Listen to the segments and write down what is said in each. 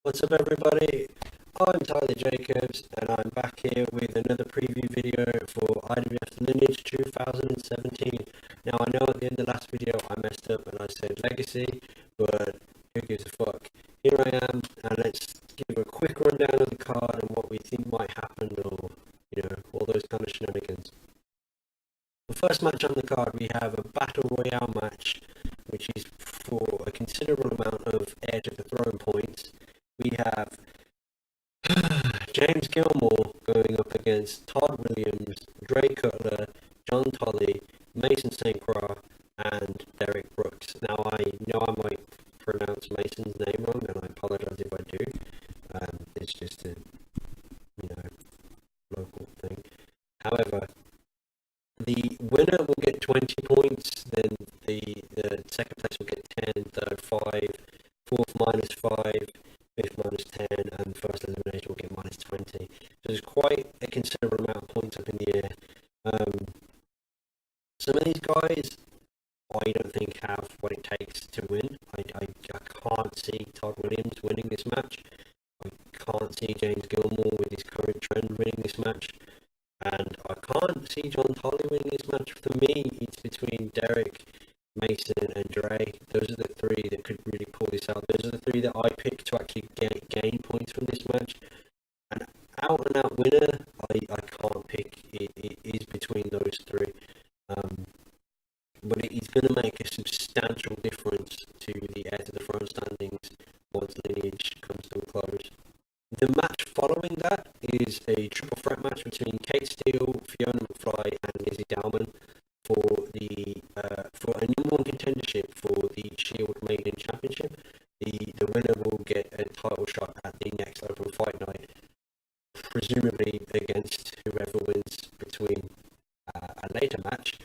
What's up, everybody? I'm Tyler Jacobs, and I'm back here with another preview video for IWF Lineage 2017. Now, I know at the end of the last video I messed up and I said Legacy, but who gives a fuck? Here I am, and let's give a quick rundown of the card and what we think might happen, or, all those kind of shenanigans. The first match on the card, we have a Battle Royale match, which is for a considerable amount of Heir to the Throne points. We have James Gilmore going up against Todd Williams, Dre Cutler, John Tolley, Mason St. Croix, and Derek Brooks. Now, I know I might pronounce Mason's name wrong, and I apologize if I do. It's just a, local thing. However, the winner will get 20 points, then the second place will get 10, third 5, fourth -5, fifth -10, and first elimination will get -20. So there's quite a considerable amount of points up in the air. Some of these guys, I don't think have what it takes to win. I can't see Todd Williams winning this match. I can't see James Gilmore with his current trend winning this match. And I can't see John Tolley winning this match. For me, it's between Derek, Mason, and Dre. Those are the three that could really pull this out. Those are the three that I picked to actually gain points from this match. An out-and-out winner, I can't pick. It is between those three. But it's going to make a substantial difference to the Heir to the Throne standings once Lineage comes to a close. The match following that is a triple threat match between Kate Steele, Fiona McFly, and Lizzie Dowman for a number one contendership for the Shield Maiden Championship. The winner will get a title shot at the next Open Fight Night, presumably against whoever wins between a later match.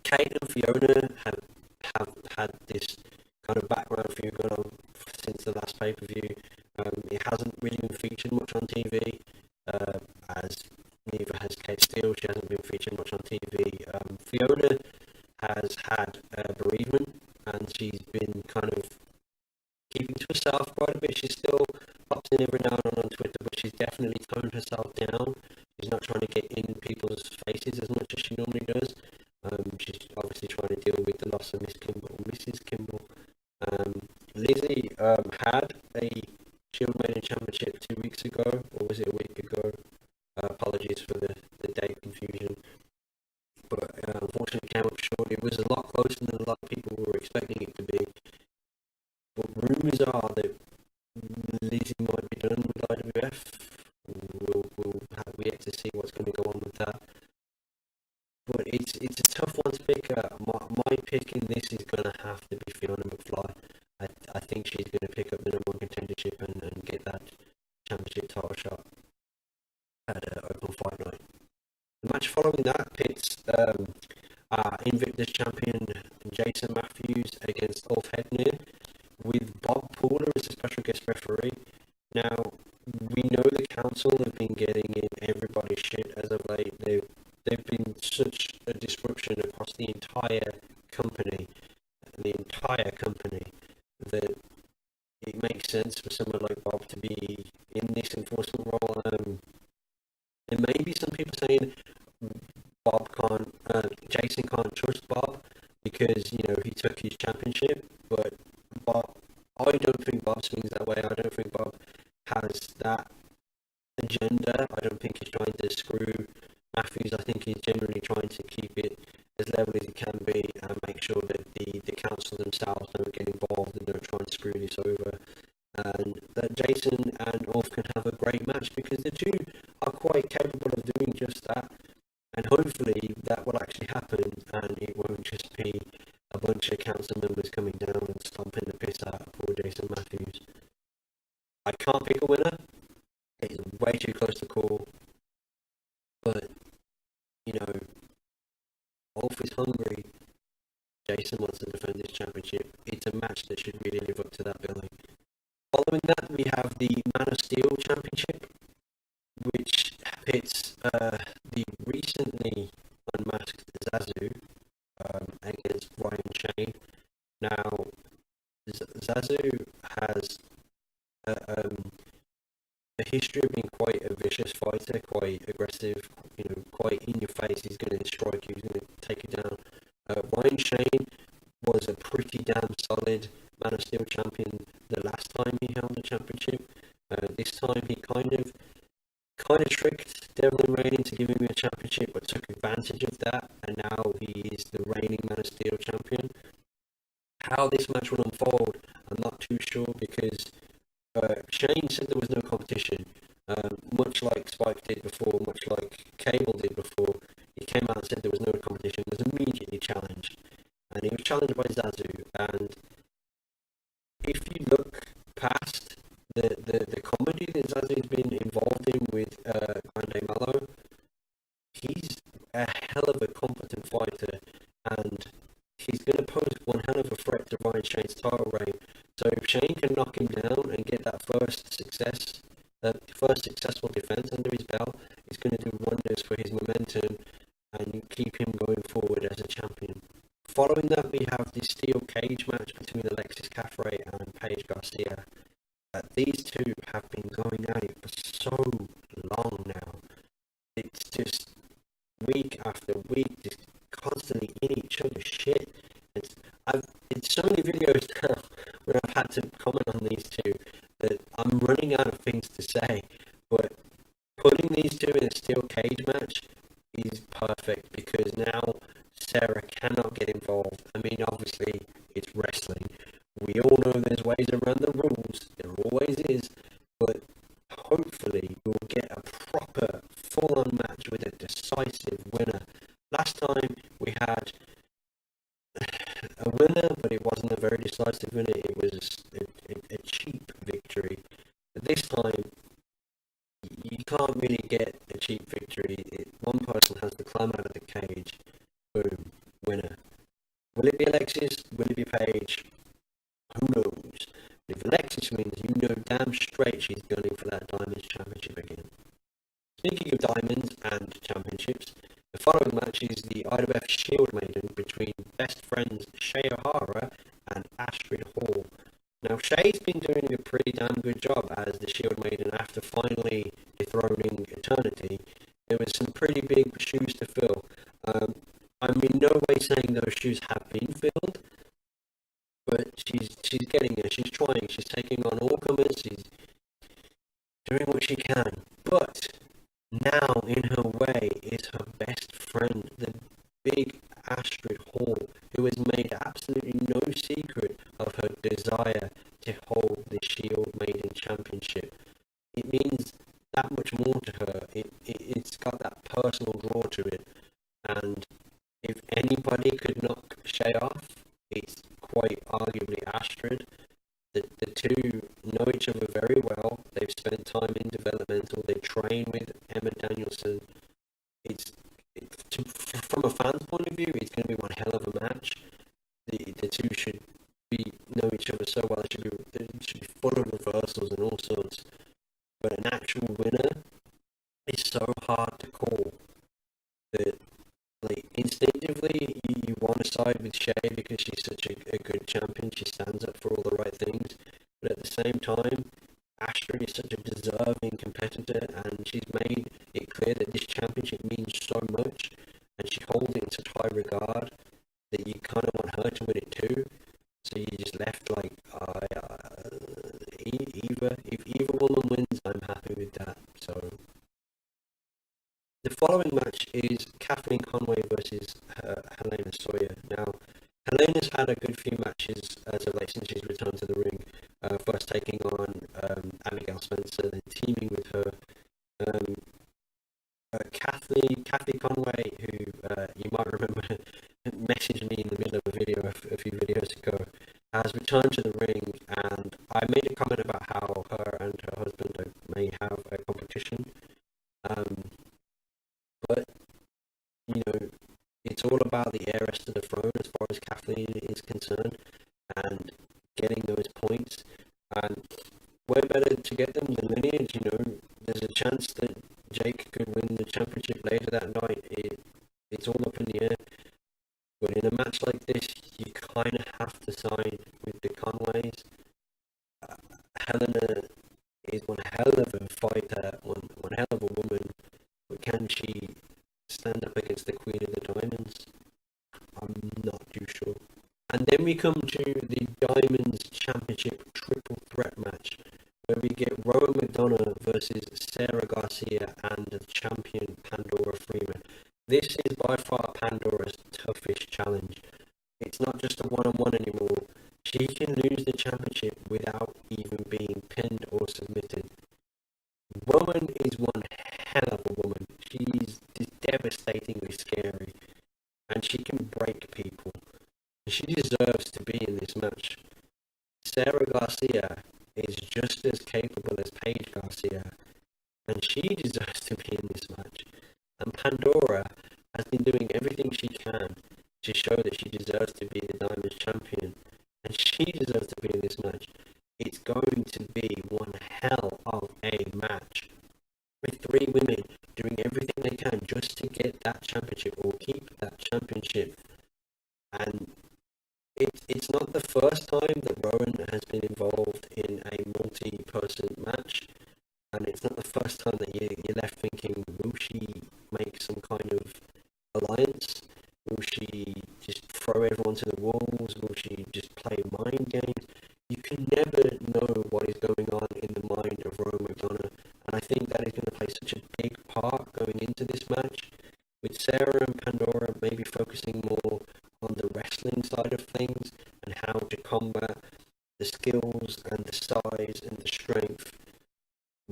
Kate and Fiona have had this kind of background feud going on since the last pay-per-view. It hasn't really been featured much on TV, as neither has Kate Steele. She hasn't been featured much on TV. Fiona has had a bereavement, and she's been kind of keeping to herself quite a bit. She still pops in every now and then on Twitter, but she's definitely toned herself down. She's not trying to get in people's faces as much as she normally does. She's obviously trying to deal with the loss of Mrs. Kimball. Lizzie had a Shield Maiden Championship 2 weeks ago, or was it a week ago? Apologies for the date confusion. But unfortunately, it came up short. It was a lot closer than a lot of people were expecting it to be. But rumours are that Lizzie might be done with IWF. We'll have yet to see what's going to go on with that. But it's a tough one to pick. My pick in this is going to have to be Fiona McFly. I think she's going to pick up the number one contendership and get that championship title shot at Open Fight Night. The match following that pits Invictus champion Jason Matthews against Ulf Hedner, with Bob Pooler as a special guest referee. Now, we know the council have been getting in everybody's shit as of late. They've been such a disruption across the entire company, that it makes sense for someone like Bob to be in this enforcement role. There may be some people saying Jason can't trust Bob because, he took his championship, but I don't think Bob swings that way. I don't think Bob has that agenda. I don't think he's trying to screw Matthews. I think he's generally trying to keep it as level as it can be and make sure that the council themselves don't get involved and don't try and screw this over. And that Jason and Ulf can have a great match because the two are quite capable of doing just that. And hopefully that will actually happen, and it won't just be a bunch of council members coming down and stomping the piss out of poor Jason Matthews. I can't pick a winner. It's way too close to call. But, Ulf is hungry. Jason wants to defend his championship. It's a match that should really live up to that billing. Following that, we have the Man of Steel Championship, which pits the recently unmasked Zazu against Ryan Shane. Now, Zazu has a history of being quite a vicious fighter, quite aggressive, quite in your face. He's going to strike you, he's going to take you down. Ryan Shane was a pretty damn solid Man of Steel champion the last time he held the championship. This time he kind of tricked Devlin Rain into giving me a championship, but took advantage of that, and now he is the reigning Man of Steel champion. How this match will unfold, I'm not too sure, because Shane said there was no competition, much like Spike did before, much like Cable did before. He came out and said there was no competition, was immediately challenged, and he was challenged by Zazu. And if you look past the comedy that Zazu's been involved in with Grande Malo, he's a hell of a competent fighter, and he's going to pose one hell of a threat to Ryan Shane's title reign. So if Shane can knock him down and get that first successful defense under his belt, it's going to do wonders for his momentum and keep him going forward as a champion. Following that, we have the steel cage match between Alexis Caffrey and Paige Garcia. These two have been going at it for so long now. It's just week after week, just constantly in each other's shit. It's so many videos now where I've had to comment on these two that I'm running out of things to say, but putting these two in a steel cage match is perfect, because now Sarah cannot get involved. I mean, obviously it's wrestling, we all know there's ways around the rules, there always is, but hopefully we'll get a proper full-on match with a decisive winner. Last time we had a winner, but it wasn't a very decisive winner, it was a cheap victory. But this time, you can't really get a cheap victory. One person has to climb out of the cage, boom, winner. Will it be Alexis? Will it be Paige? Who knows? But if Alexis wins, you know damn straight she's gunning for that Diamonds Championship again. Speaking of Diamonds and Championships, the following match is the IWF Shield Maiden between best friends Shay O'Hara and Astrid Hall. Now, Shay's been doing a pretty damn good job as the Shield Maiden after finally dethroning Eternity. There was some pretty big shoes to fill. I'm in no way saying those shoes have been filled, but she's getting there. She's trying. She's taking on all comers. She's doing what she can. But now, in her way, is her best friend, the big Astrid Hall, who has made absolutely no secret of her desire to hold the Shield Maiden Championship. It means that much more to her. It's got that personal draw to it. And if anybody could knock Shay off, it's quite arguably Astrid. The two know each other very well. They've spent time in developmental. They train with Emma Danielson. From a fan's point of view, it's going to be one hell of a match. The two should know each other so well. They should be full of reversals and all sorts. But an actual winner is so hard to call that, like, instinctively you want to side with Shay because she's such a good champion. She stands up for all the right things, but at the same time, Astrid is such a deserving competitor, and she's made it clear that this championship means so much, and she holds it in such high regard that you kind of want her to win it too. So you just left like, if either woman wins, I'm happy with that. So the following match is Kathleen Conway versus Helena Sawyer. Now, Helena's had a good few matches as of late since she's returned to the ring. First taking on Abigail Spencer, then teaming with her. Kathy Conway, who you might remember messaged me in the middle of a video a few videos ago, has returned to the ring, and I made a comment about how her and her husband may have a competition. But, it's all about the heiress to the throne as far as Kathleen is concerned, and getting those points. And way better to get them than Lineage. There's a chance that Jake could win the championship later that night. It's all up in the air. But in a match like this, you kind of have to side with the Conways. Helena is one hell of a fighter. fighter, one hell of a woman, but can she stand up against the Queen of the Diamonds? I'm not too sure. And then we come to the Diamonds Championship triple threat match, where we get Rowan McDonough versus Sarah Garcia and the champion Pandora Freeman. This is by far Pandora's toughest challenge. It's not just a one-on-one anymore. She can lose the championship without even being pinned or submitted. Rowan is one hell of a woman. She's devastatingly scary, and she can break people. She deserves to be in this match. Sarah Garcia is just as capable as Paige Garcia, and she deserves to be in this match. And Pandora has been doing everything she can to show that she deserves to be the Diamonds champion, and she deserves to be in this match. It's going to be one hell of a match, with three women doing everything they can just to get that championship or keep that championship. And it's not the first time that Rowan has been involved in a multi-person match, and it's not the first time that you're left thinking, will she make some kind of alliance? Will she just throw everyone to the wolves? Will she just play mind games? You can never know what is going on in the mind of Rowan McDonough, and I think that is going to play such a big part going into this match, with Sarah and Pandora maybe focusing more on the wrestling side of things and how to combat the skills and the size and the strength.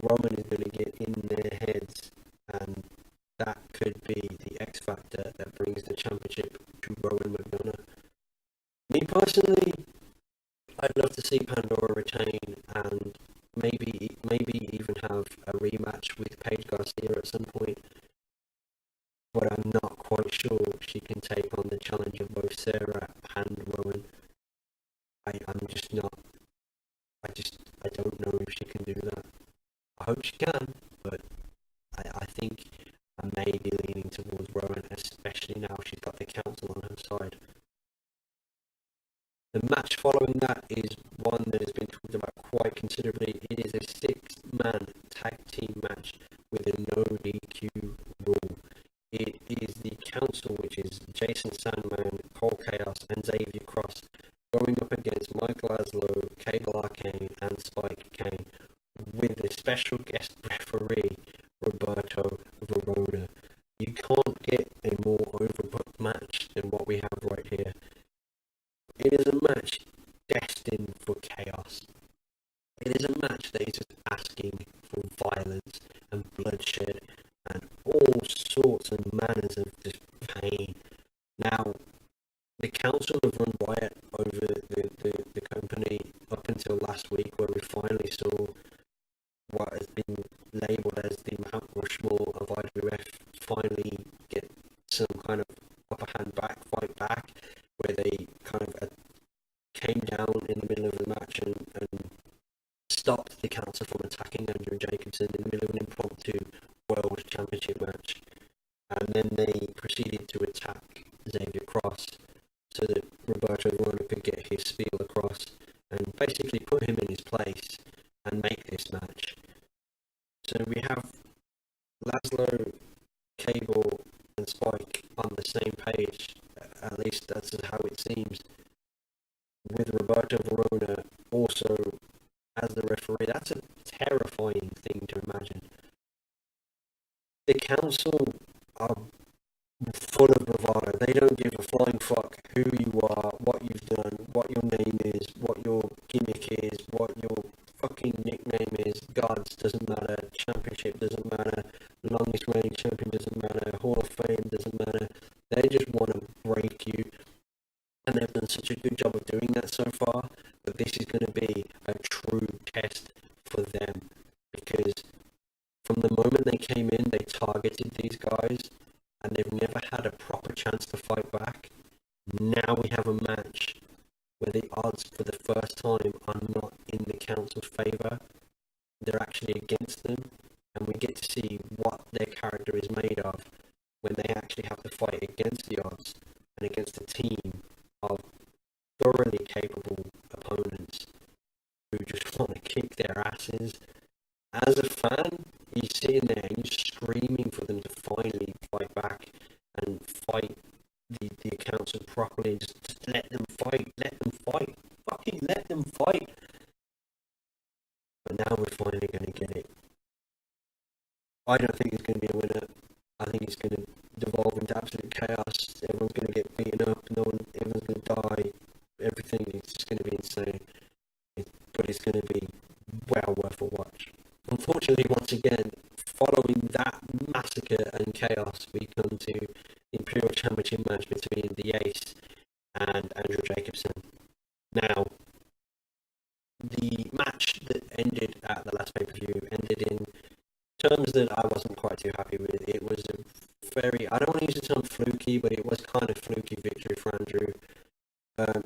Roman is going to get in their heads, and that could be the X factor that brings the championship to Rowan McDonough. Me personally, I'd love to see Pandora retain and maybe even have a rematch with Paige Garcia at some point, but I'm not quite sure she can take on the challenge of both Sarah and Rowan. I'm just not. I don't know if she can do that. I hope she can, but I think I may be leaning towards Rowan, especially now she's got the council on her side. The match following that is one that has been talked about quite considerably. It is a 6-man tag team match with a no DQ rule. It is the council, which is Jason Sandman, Cole Chaos, and Xavier Cross, going up against Michael Laszlo, Cable Arcane, and Spike Kane, with a special guest referee, Roberto Verona. You can't get a more overbooked match than what we have right here. It is a match destined for chaos. It is a match that is just asking for violence and bloodshed and all sorts of manners of just pain. Now, the council have run riot over the company up until last week, where we finally saw what has been labelled as the Mount Rushmore of IWF finally get some kind of upper hand fight back, where they kind of came down in the middle of the match and stopped the council from attacking Andrew Jacobson in the middle of an impromptu World Championship match. And then they proceeded to attack Xavier Cross so that Roberto Verona could get his spiel across and basically put him in his place and make this match. So we have Laszlo, Cable, and Spike on the same page, at least that's how it seems, with Roberto Verona also as the referee. That's a terrifying thing to imagine. The council are full of bravado. They don't give a flying fuck who you are, what you've done, what your name is, what your gimmick is, what your fucking nickname is. Gods doesn't matter, championship doesn't matter, longest reigning champion doesn't matter, Hall of Fame doesn't matter. They just want to break you, and they've done such a good job of doing that so far, that this is going to be a true test for them, because from the moment they came in, they targeted these guys, and they've never had a proper chance to fight back. Now we have a match where the odds for the first time are not in the council's favour. They're actually against them, and we get to see what their character is made of when they actually have to fight against the odds and against a team of thoroughly capable opponents who just want to kick their asses. As a fan, you're sitting there and you're screaming for them to finally fight back and fight the council properly. Just let them fight, fucking let them fight. But now we're finally going to get it. I don't think it's going to be a winner. I think it's going to devolve into absolute chaos. Everyone's going to get beaten up. Everyone's going to die. Everything is just going to be insane. But it's going to be well worth a watch. Unfortunately, once again, following that massacre and chaos, we come to the Imperial Championship match between the Ace and Andrew Jacobson. Now, the match that ended at the last pay-per-view ended in terms that I wasn't quite too happy with. It was a very, I don't want to use the term fluky, but it was kind of fluky victory for Andrew.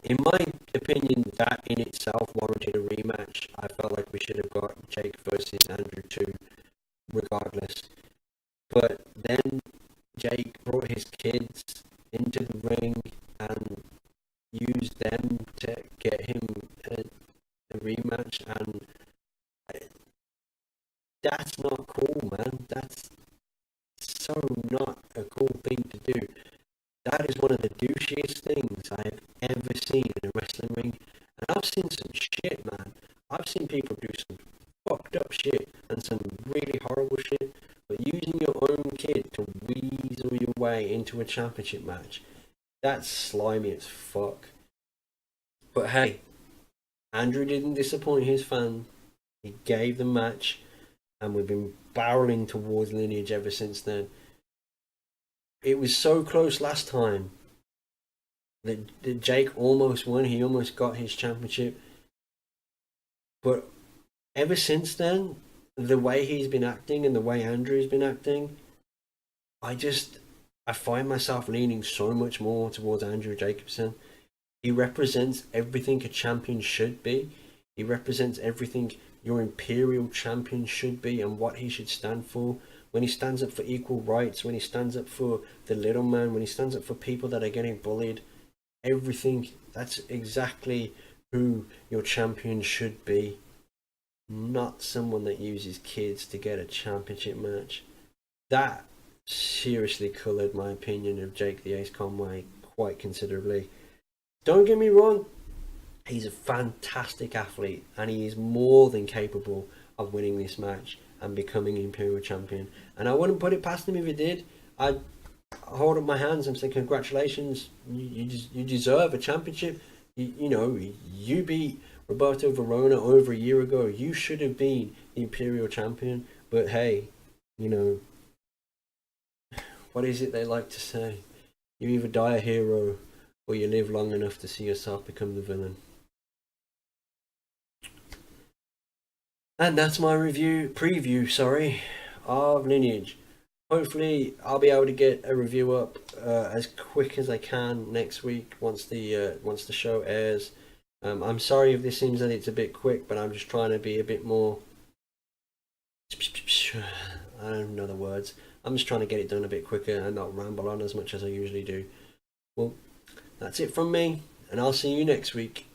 In my opinion, that in itself warranted a rematch. I felt like we should have got Jake versus Andrew too, regardless. But then Jake brought his kids into the ring and used them to get him a rematch, and that's not cool, man. That's so not a cool thing to do. That is one of the douchiest things I have ever seen in a wrestling ring. And I've seen some shit, man. I've seen people do some fucked up shit and some really horrible shit. But using your own kid to weasel your way into a championship match, that's slimy as fuck. But hey, Andrew didn't disappoint his fan. He gave the match, and we've been barreling towards Lineage ever since then. It was so close last time that Jake almost won. He almost got his championship. But ever since then, the way he's been acting and the way Andrew's been acting, I find myself leaning so much more towards Andrew Jacobson. He represents everything a champion should be. He represents everything your Imperial champion should be and what he should stand for. When he stands up for equal rights, when he stands up for the little man, when he stands up for people that are getting bullied, everything, that's exactly who your champion should be. Not someone that uses kids to get a championship match. That seriously coloured my opinion of Jake the Ace Conway quite considerably. Don't get me wrong, he's a fantastic athlete and he is more than capable of winning this match and becoming Imperial Champion. And I wouldn't put it past him if he did. I'd hold up my hands and say congratulations, you deserve a championship. You beat Roberto Verona over a year ago. You should have been the Imperial Champion. But hey, what is it they like to say? You either die a hero or you live long enough to see yourself become the villain. And that's my preview of Lineage. Hopefully I'll be able to get a review up as quick as I can next week once the show airs. I'm sorry if this seems that it's a bit quick, but I'm just trying to be a bit more, I don't know the words. I'm just trying to get it done a bit quicker and not ramble on as much as I usually do. Well, that's it from me, and I'll see you next week.